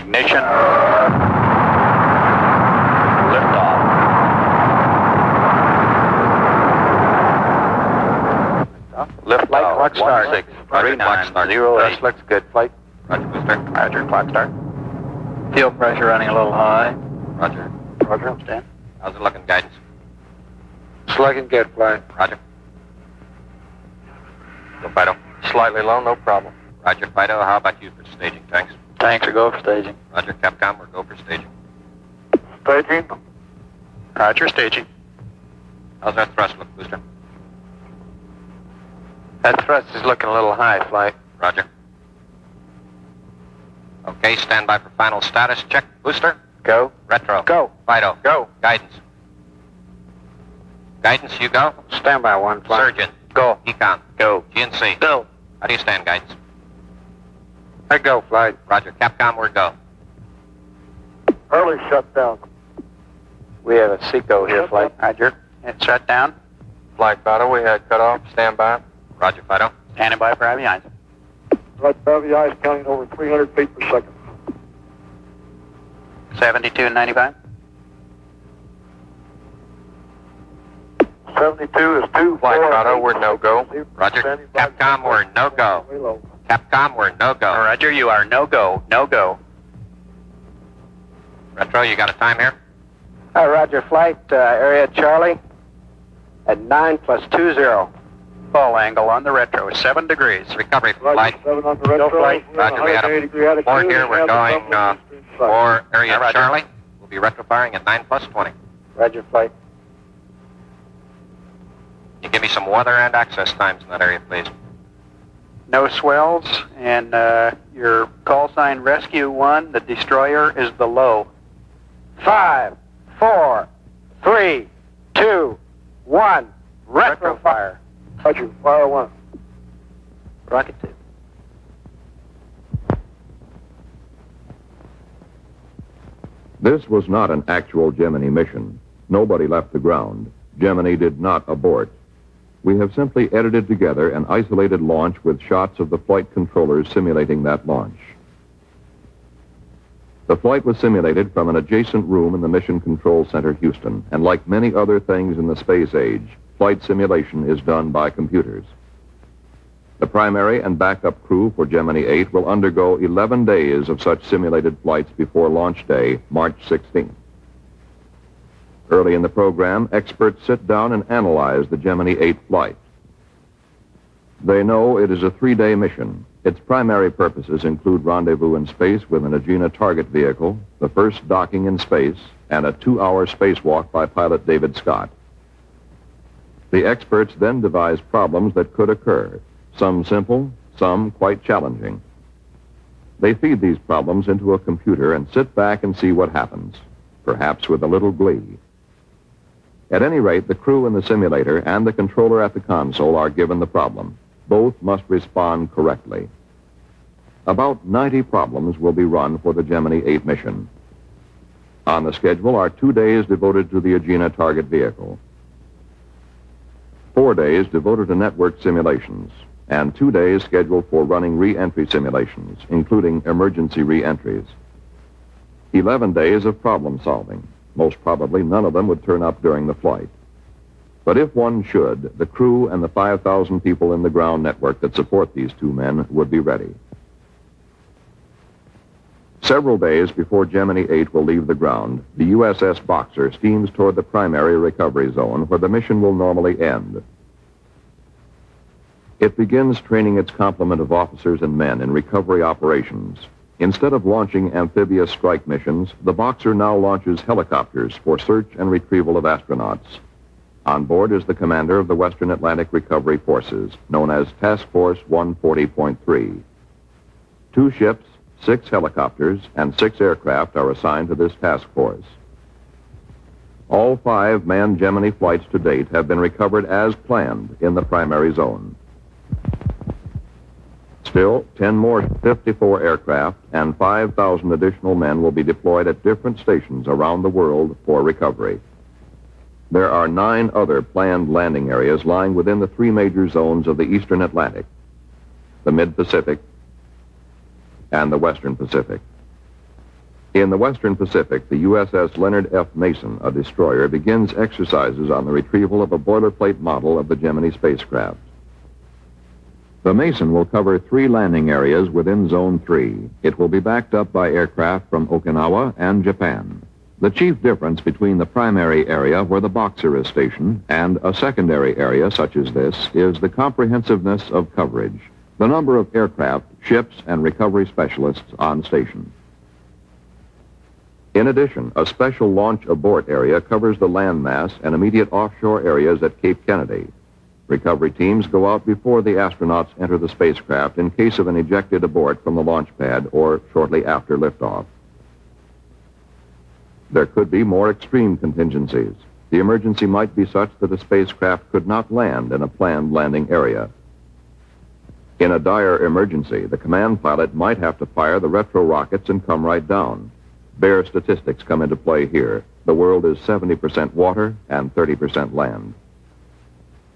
Ignition. Liftoff. Lift flight clock start. 163908. This looks good. Flight. Roger, booster. Roger, clock start. Fuel pressure running a little high. Roger. Roger, stand. How's it looking, guidance? It's looking good, flight. Roger. Go, Fido. Slightly low, no problem. Roger, Fido. How about you for staging? Thanks. Tanks are go for staging. Roger, Capcom. We're go for staging. Staging. Roger, staging. How's our thrust look, booster? That thrust is looking a little high, flight. Roger. Okay, stand by for final status. Check, booster. Go. Retro. Go. Fido. Go. Guidance. Guidance, you go. Stand by one, flight. Surgeon. Go. Econ. Go. GNC. Go. How do you stand, guidance? I go, flight. Roger, Capcom. We're go. Early shutdown. We have a Seco here, flight. Roger. It's shut down. Flight Fido, we had cut off. Stand by. Roger, Fido. Standing by for avionics. Right, WI is counting over 300 feet per second. 7295. 72 is 2. Flight Fido, we're no-go. Roger. Capcom, we're no-go. Way low. Capcom, we're no-go. Roger, you are no-go. No-go. Retro, you got a time here? Roger, flight. Area Charlie at 9+20. Full angle on the retro, 7 degrees. Recovery Roger, flight. 7 on the retro. flight. Roger, we had a 4 here. We're going for area Roger. Charlie. We'll be retrofiring at 9+20. Roger, flight. You give me some weather and access times in that area, please. No swells, and your call sign Rescue 1, the destroyer, is the low. 5, 4, 3, 2, 1. Retro fire. Roger, fire 1. Rocket 2. This was not an actual Gemini mission. Nobody left the ground. Gemini did not abort. We have simply edited together an isolated launch with shots of the flight controllers simulating that launch. The flight was simulated from an adjacent room in the Mission Control Center, Houston, and like many other things in the space age, flight simulation is done by computers. The primary and backup crew for Gemini 8 will undergo 11 days of such simulated flights before launch day, March 16th. Early in the program, experts sit down and analyze the Gemini 8 flight. They know it is a 3-day mission. Its primary purposes include rendezvous in space with an Agena target vehicle, the first docking in space, and a 2-hour spacewalk by pilot David Scott. The experts then devise problems that could occur, some simple, some quite challenging. They feed these problems into a computer and sit back and see what happens, perhaps with a little glee. At any rate, the crew in the simulator and the controller at the console are given the problem. Both must respond correctly. About 90 problems will be run for the Gemini 8 mission. On the schedule are 2 days devoted to the Agena target vehicle, 4 days devoted to network simulations, and 2 days scheduled for running re-entry simulations, including emergency re-entries. 11 days of problem solving. Most probably none of them would turn up during the flight. But if one should, the crew and the 5,000 people in the ground network that support these 2 men would be ready. Several days before Gemini 8 will leave the ground, the USS Boxer steams toward the primary recovery zone where the mission will normally end. It begins training its complement of officers and men in recovery operations. Instead of launching amphibious strike missions, the Boxer now launches helicopters for search and retrieval of astronauts. On board is the commander of the Western Atlantic Recovery Forces, known as Task Force 140.3. 2 ships, 6 helicopters, and 6 aircraft are assigned to this task force. All 5 manned Gemini flights to date have been recovered as planned in the primary zone. Still, 10 more 54 aircraft and 5,000 additional men will be deployed at different stations around the world for recovery. There are 9 other planned landing areas lying within the 3 major zones of the Eastern Atlantic, the Mid-Pacific, and the Western Pacific. In the Western Pacific, the USS Leonard F. Mason, a destroyer, begins exercises on the retrieval of a boilerplate model of the Gemini spacecraft. The Mason will cover 3 landing areas within Zone 3. It will be backed up by aircraft from Okinawa and Japan. The chief difference between the primary area where the Boxer is stationed and a secondary area such as this is the comprehensiveness of coverage, the number of aircraft, ships, and recovery specialists on station. In addition, a special launch abort area covers the landmass and immediate offshore areas at Cape Kennedy. Recovery teams go out before the astronauts enter the spacecraft in case of an ejected abort from the launch pad or shortly after liftoff. There could be more extreme contingencies. The emergency might be such that a spacecraft could not land in a planned landing area. In a dire emergency, the command pilot might have to fire the retro rockets and come right down. Bare statistics come into play here. The world is 70% water and 30% land.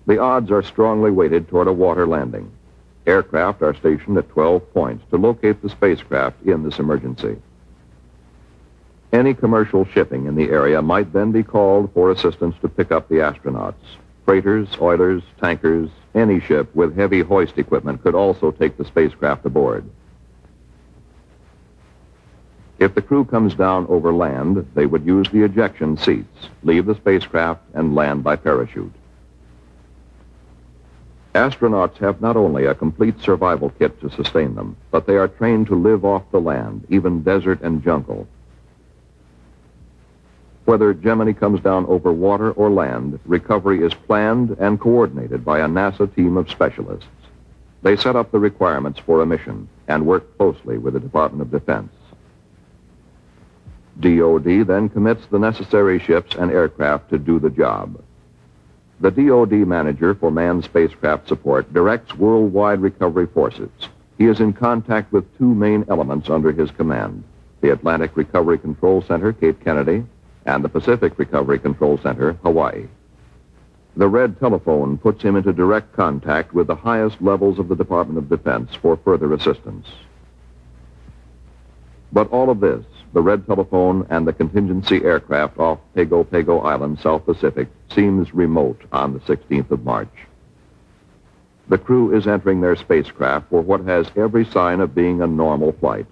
The odds are strongly weighted toward a water landing. Aircraft are stationed at 12 points to locate the spacecraft in this emergency. Any commercial shipping in the area might then be called for assistance to pick up the astronauts. Freighters, oilers, tankers, any ship with heavy hoist equipment could also take the spacecraft aboard. If the crew comes down over land, they would use the ejection seats, leave the spacecraft, and land by parachute. Astronauts have not only a complete survival kit to sustain them, but they are trained to live off the land, even desert and jungle. Whether Gemini comes down over water or land, recovery is planned and coordinated by a NASA team of specialists. They set up the requirements for a mission and work closely with the Department of Defense. DOD then commits the necessary ships and aircraft to do the job. The DOD manager for manned spacecraft support directs worldwide recovery forces. He is in contact with 2 main elements under his command, the Atlantic Recovery Control Center, Cape Kennedy, and the Pacific Recovery Control Center, Hawaii. The red telephone puts him into direct contact with the highest levels of the Department of Defense for further assistance. But all of this, the red telephone and the contingency aircraft off Pago Pago Island, South Pacific, seems remote on the 16th of March. The crew is entering their spacecraft for what has every sign of being a normal flight.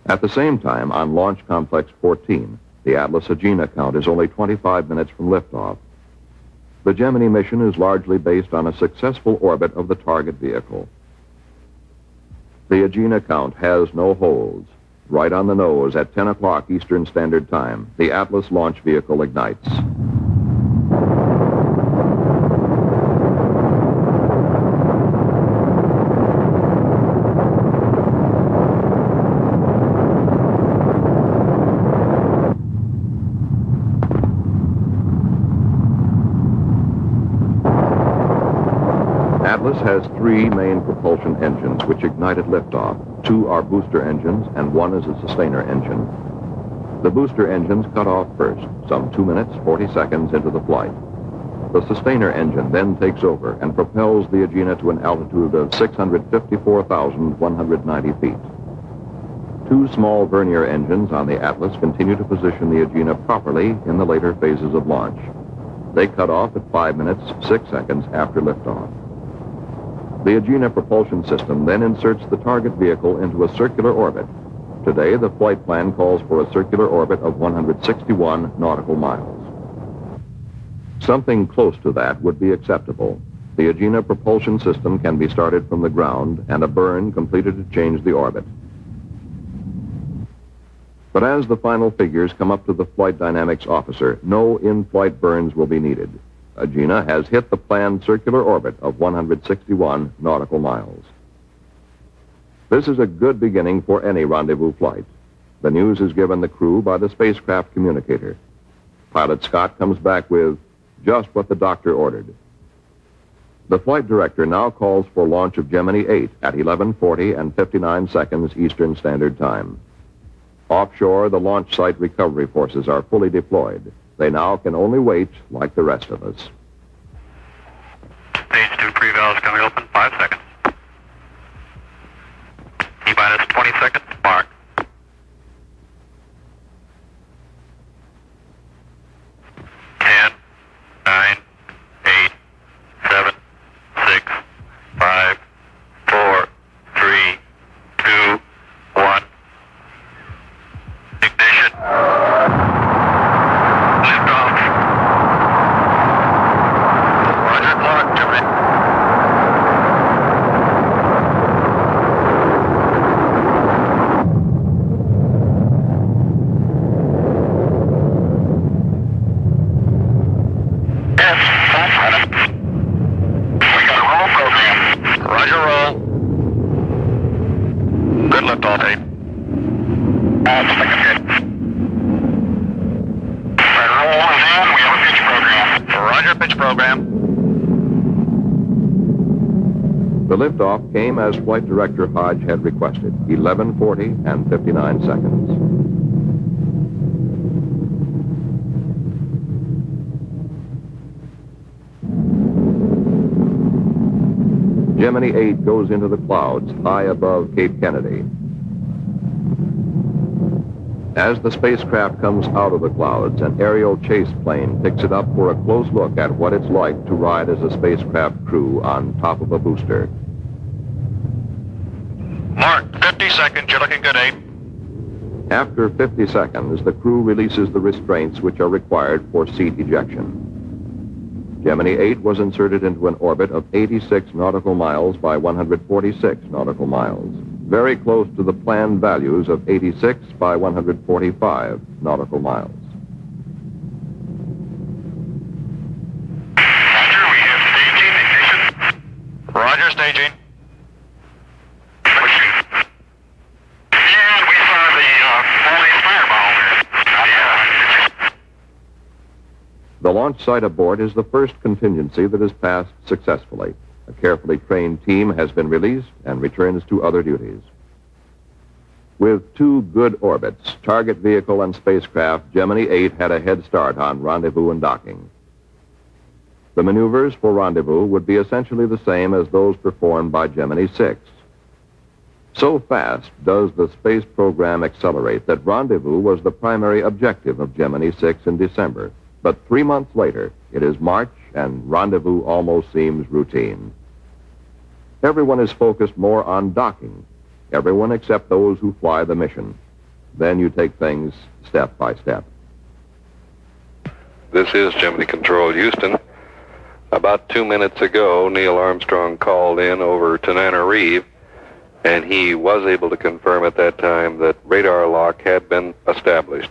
At the same time, on Launch Complex 14, the Atlas Agena count is only 25 minutes from liftoff. The Gemini mission is largely based on a successful orbit of the target vehicle. The Agena count has no holes. Right on the nose at 10 o'clock Eastern Standard Time, the Atlas launch vehicle ignites. Atlas has 3 main propulsion engines which ignite at liftoff. 2 are booster engines and 1 is a sustainer engine. The booster engines cut off first, some 2 minutes, 40 seconds into the flight. The sustainer engine then takes over and propels the Agena to an altitude of 654,190 feet. 2 small vernier engines on the Atlas continue to position the Agena properly in the later phases of launch. They cut off at 5 minutes, 6 seconds after liftoff. The Agena propulsion system then inserts the target vehicle into a circular orbit. Today, the flight plan calls for a circular orbit of 161 nautical miles. Something close to that would be acceptable. The Agena propulsion system can be started from the ground and a burn completed to change the orbit. But as the final figures come up to the flight dynamics officer, no in-flight burns will be needed. Agena has hit the planned circular orbit of 161 nautical miles. This is a good beginning for any rendezvous flight. The news is given the crew by the spacecraft communicator. Pilot Scott comes back with just what the doctor ordered. The flight director now calls for launch of Gemini 8 at 11:40 and 59 seconds Eastern Standard Time. Offshore, the launch site recovery forces are fully deployed. They now can only wait like the rest of us. Stage 2 pre-valves coming open, 5 seconds. E-minus 20. 20 seconds, mark. Ten, 9, 8, 7, 6, 5, 4, 3, 2, 1. Ignition. Liftoff. Roger, lock, Gemini. Yes, that's right. We got a roll program. Roger, roll. Good liftoff, 8. That's looking good. Right, roll is in. We have a pitch program. Roger, pitch program. The liftoff came as Flight Director Hodge had requested, 11:40 and 59 seconds. Gemini 8 goes into the clouds high above Cape Kennedy. As the spacecraft comes out of the clouds, an aerial chase plane picks it up for a close look at what it's like to ride as a spacecraft crew on top of a booster. Mark, 50 seconds. You're looking good, 8. After 50 seconds, the crew releases the restraints which are required for seat ejection. Gemini 8 was inserted into an orbit of 86 nautical miles by 146 nautical miles, very close to the planned values of 86 by 145 nautical miles. Roger, we have staging, ignition. Roger, staging. Pushing. And we saw the Foley's fireball there. Yeah. The launch site aboard is the first contingency that has passed successfully. A carefully trained team has been released and returns to other duties. With 2 good orbits, target vehicle and spacecraft, Gemini 8 had a head start on rendezvous and docking. The maneuvers for rendezvous would be essentially the same as those performed by Gemini 6. So fast does the space program accelerate that rendezvous was the primary objective of Gemini 6 in December. But 3 months later, it is March, and rendezvous almost seems routine. Everyone is focused more on docking. Everyone except those who fly the mission. Then you take things step by step. This is Gemini Control, Houston. About 2 minutes ago, Neil Armstrong called in over Tananarive, and he was able to confirm at that time that radar lock had been established.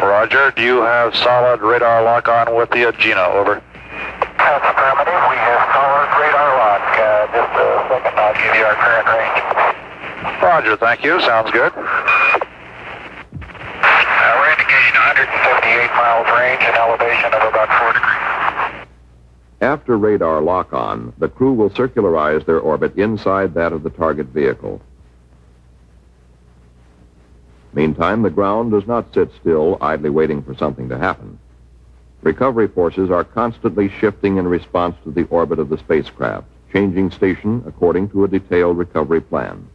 Roger, do you have solid radar lock on with the Gina, over? That's affirmative. We have solid radar lock. Just a second, I'll give you our current range. Roger, thank you. Sounds good. We're indicating 158 miles range and elevation of about 4 degrees. After radar lock-on, the crew will circularize their orbit inside that of the target vehicle. Meantime, the ground does not sit still, idly waiting for something to happen. Recovery forces are constantly shifting in response to the orbit of the spacecraft, changing station according to a detailed recovery plan.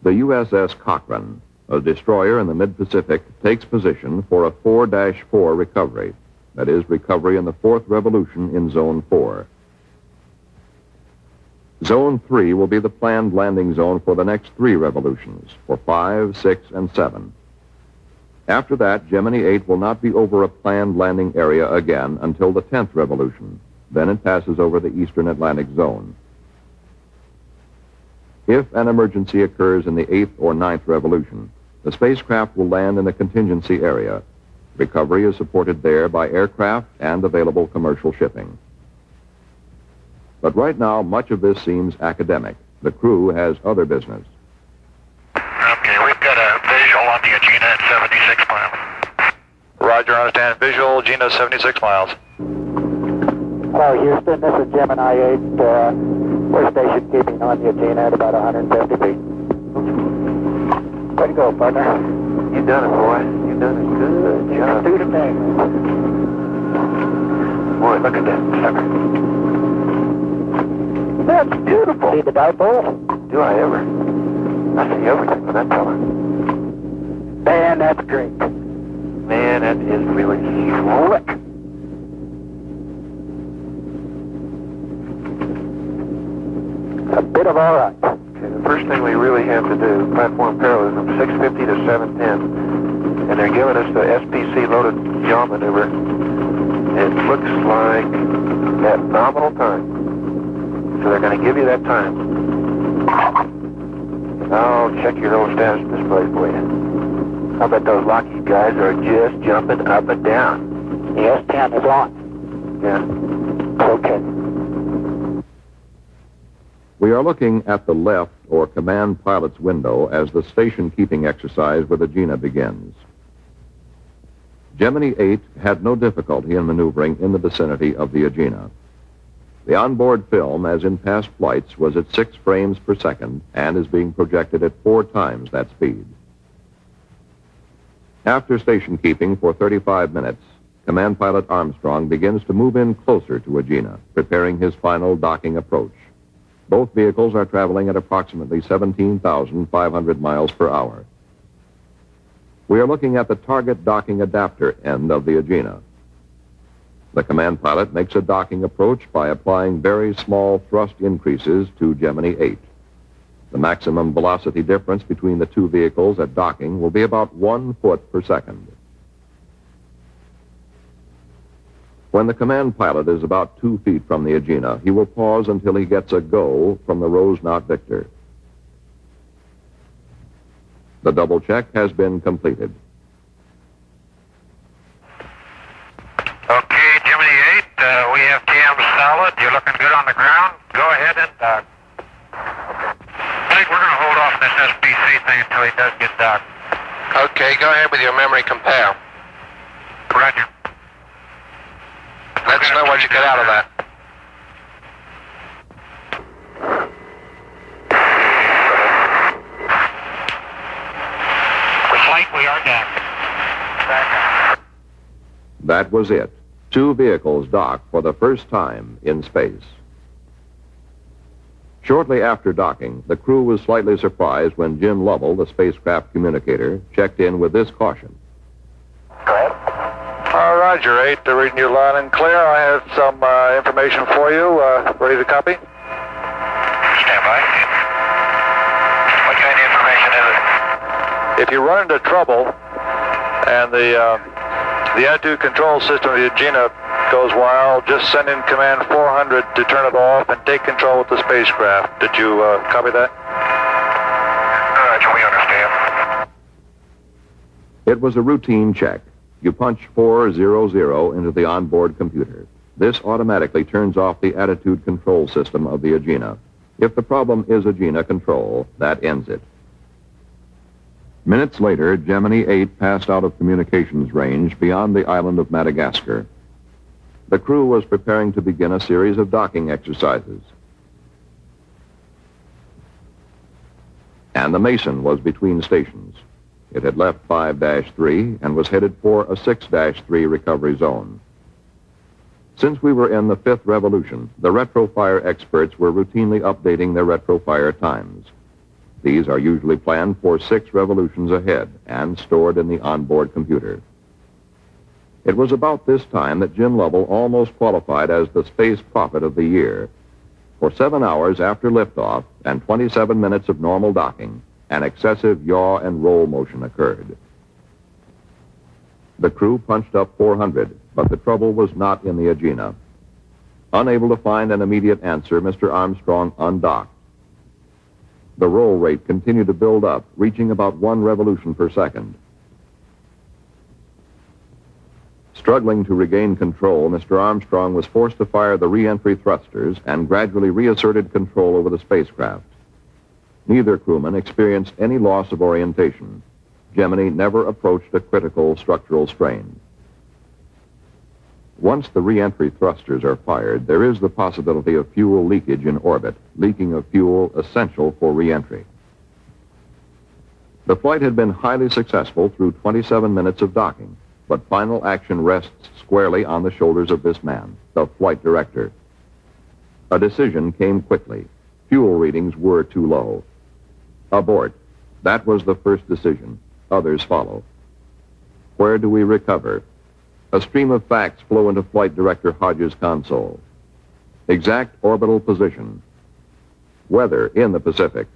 The USS Cochrane, a destroyer in the mid-Pacific, takes position for a 4-4 recovery. That is, recovery in the 4th revolution in Zone 4. Zone 3 will be the planned landing zone for the next 3 revolutions, for 5, 6, and 7. After that, Gemini 8 will not be over a planned landing area again until the 10th revolution. Then it passes over the Eastern Atlantic Zone. If an emergency occurs in the 8th or 9th revolution, the spacecraft will land in a contingency area. Recovery is supported there by aircraft and available commercial shipping. But right now, much of this seems academic. The crew has other business. Okay, we've got a visual on the Gina at 76 miles. Roger, understand. Visual, Gina 76 miles. Hello, Houston. This is Gemini 8. We're station keeping on the Gina at about 150 feet. Way to go, partner. You done it, boy. You done it. Good job. Do the thing. Boy, look at that sucker. That's beautiful. See the dipole? Do I ever? I see everything with that fella. Man, that's great. Man, that is really slick. A bit of all right. Okay, the first thing we really have to do, platform parallelism, 650 to 710. And they're giving us the SPC loaded yaw maneuver. It looks like that nominal time. So they're going to give you that time. I'll check your little status display for you. I bet those Lockheed guys are just jumping up and down. The S10 is on. Yeah. Okay. We are looking at the left or command pilot's window as the station keeping exercise with Agena begins. Gemini 8 had no difficulty in maneuvering in the vicinity of the Agena. The onboard film, as in past flights, was at 6 frames per second and is being projected at 4 times that speed. After station keeping for 35 minutes, Command Pilot Armstrong begins to move in closer to Agena, preparing his final docking approach. Both vehicles are traveling at approximately 17,500 miles per hour. We are looking at the target docking adapter end of the Agena. The command pilot makes a docking approach by applying very small thrust increases to Gemini 8. The maximum velocity difference between the two vehicles at docking will be about 1 foot per second. When the command pilot is about 2 feet from the Agena, he will pause until he gets a go from the Rose-Knot Victor. The double check has been completed. Okay, Gemini 8, we have TM solid. You're looking good on the ground. Go ahead and dock. I think we're going to hold off on this SPC thing until he does get docked. Okay, go ahead with your memory compare. Roger. Let us know what you get out of that. We are docked. That was it. 2 vehicles docked for the first time in space. Shortly after docking, the crew was slightly surprised when Jim Lovell, the spacecraft communicator, checked in with this caution. Go ahead. Roger, 8, reading you loud and clear. I have some information for you. Ready to copy? Stand by. What kind of information is it? If you run into trouble and the attitude control system of the Agena goes wild, just send in command 400 to turn it off and take control with the spacecraft. Did you copy that? Roger, we understand. It was a routine check. You punch 400 into the onboard computer. This automatically turns off the attitude control system of the Agena. If the problem is Agena control, that ends it. Minutes later, Gemini 8 passed out of communications range beyond the island of Madagascar. The crew was preparing to begin a series of docking exercises. And the Mason was between stations. It had left 5-3 and was headed for a 6-3 recovery zone. Since we were in the 5th revolution, the retrofire experts were routinely updating their retrofire times. These are usually planned for 6 revolutions ahead and stored in the onboard computer. It was about this time that Jim Lovell almost qualified as the space prophet of the year. For 7 hours after liftoff and 27 minutes of normal docking, an excessive yaw and roll motion occurred. The crew punched up 400, but the trouble was not in the Agena. Unable to find an immediate answer, Mr. Armstrong undocked. The roll rate continued to build up, reaching about 1 revolution per second. Struggling to regain control, Mr. Armstrong was forced to fire the re-entry thrusters and gradually reasserted control over the spacecraft. Neither crewman experienced any loss of orientation. Gemini never approached a critical structural strain. Once the re-entry thrusters are fired, there is the possibility of fuel leakage in orbit, leaking of fuel essential for re-entry. The flight had been highly successful through 27 minutes of docking, but final action rests squarely on the shoulders of this man, the flight director. A decision came quickly. Fuel readings were too low. Abort. That was the first decision. Others follow. Where do we recover? A stream of facts flow into Flight Director Hodges' console. Exact orbital position. Weather in the Pacific.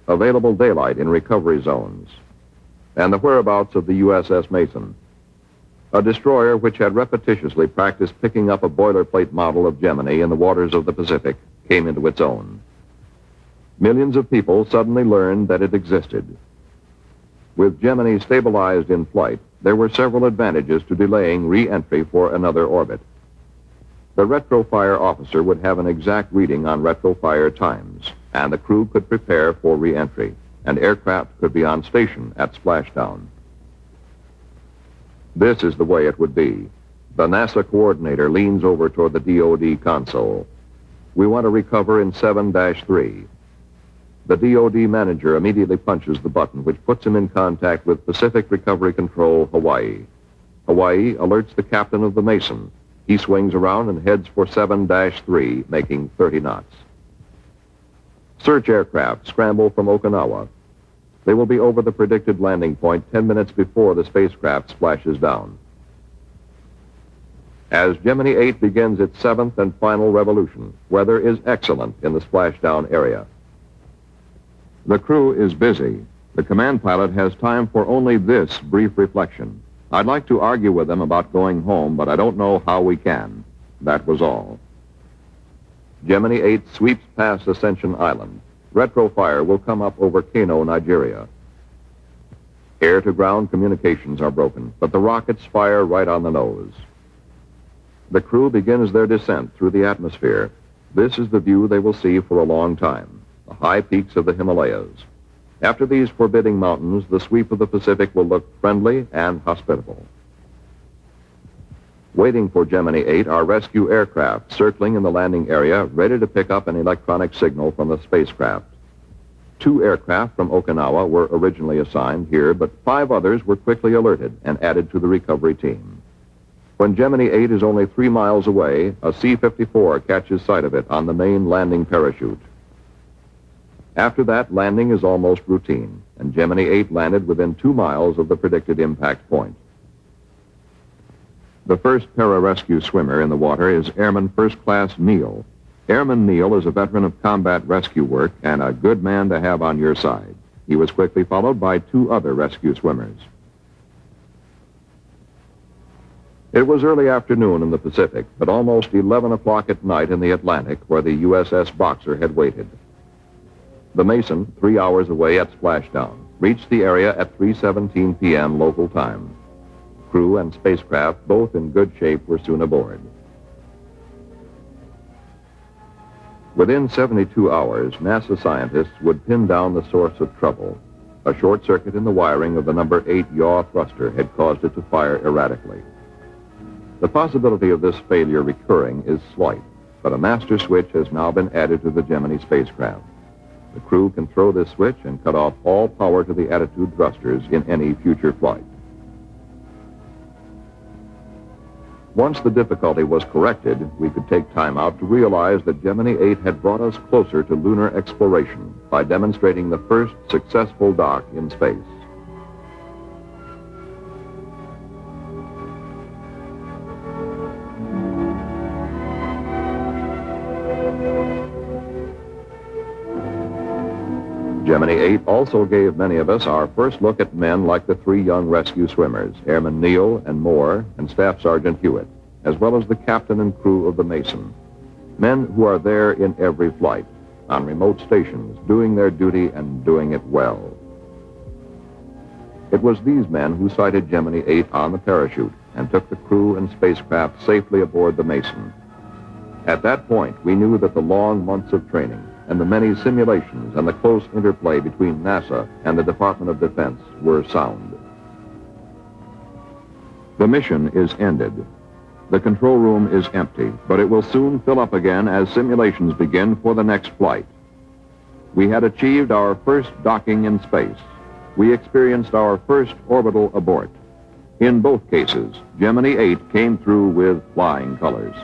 Available daylight in recovery zones. And the whereabouts of the USS Mason. A destroyer which had repetitiously practiced picking up a boilerplate model of Gemini in the waters of the Pacific came into its own. Millions of people suddenly learned that it existed. With Gemini stabilized in flight, there were several advantages to delaying re-entry for another orbit. The retrofire officer would have an exact reading on retrofire times, and the crew could prepare for re-entry, and aircraft could be on station at splashdown. This is the way it would be. The NASA coordinator leans over toward the DOD console. We want to recover in 7-3. The DOD manager immediately punches the button, which puts him in contact with Pacific Recovery Control, Hawaii. Hawaii alerts the captain of the Mason. He swings around and heads for 7-3, making 30 knots. Search aircraft scramble from Okinawa. They will be over the predicted landing point 10 minutes before the spacecraft splashes down. As Gemini 8 begins its seventh and final revolution, weather is excellent in the splashdown area. The crew is busy. The command pilot has time for only this brief reflection. I'd like to argue with them about going home, but I don't know how we can. That was all. Gemini 8 sweeps past Ascension Island. Retrofire will come up over Kano, Nigeria. Air-to-ground communications are broken, but the rockets fire right on the nose. The crew begins their descent through the atmosphere. This is the view they will see for a long time, the high peaks of the Himalayas. After these forbidding mountains, the sweep of the Pacific will look friendly and hospitable. Waiting for Gemini 8 are rescue aircraft circling in the landing area, ready to pick up an electronic signal from the spacecraft. 2 aircraft from Okinawa were originally assigned here, but 5 others were quickly alerted and added to the recovery team. When Gemini 8 is only 3 miles away, a C-54 catches sight of it on the main landing parachute. After that, landing is almost routine, and Gemini 8 landed within 2 miles of the predicted impact point. The first pararescue swimmer in the water is Airman First Class Neal. Airman Neal is a veteran of combat rescue work and a good man to have on your side. He was quickly followed by 2 other rescue swimmers. It was early afternoon in the Pacific, but almost 11 o'clock at night in the Atlantic, where the USS Boxer had waited. The Mason, 3 hours away at splashdown, reached the area at 3:17 p.m. local time. Crew and spacecraft, both in good shape, were soon aboard. Within 72 hours, NASA scientists would pin down the source of trouble. A short circuit in the wiring of the number 8 yaw thruster had caused it to fire erratically. The possibility of this failure recurring is slight, but a master switch has now been added to the Gemini spacecraft. The crew can throw this switch and cut off all power to the attitude thrusters in any future flight. Once the difficulty was corrected, we could take time out to realize that Gemini 8 had brought us closer to lunar exploration by demonstrating the first successful dock in space. Gemini 8 also gave many of us our first look at men like the 3 young rescue swimmers, Airman Neal and Moore and Staff Sergeant Hewitt, as well as the captain and crew of the Mason. Men who are there in every flight, on remote stations, doing their duty and doing it well. It was these men who sighted Gemini 8 on the parachute and took the crew and spacecraft safely aboard the Mason. At that point, we knew that the long months of training and the many simulations and the close interplay between NASA and the Department of Defense were sound. The mission is ended. The control room is empty, but it will soon fill up again as simulations begin for the next flight. We had achieved our first docking in space. We experienced our first orbital abort. In both cases, Gemini 8 came through with flying colors.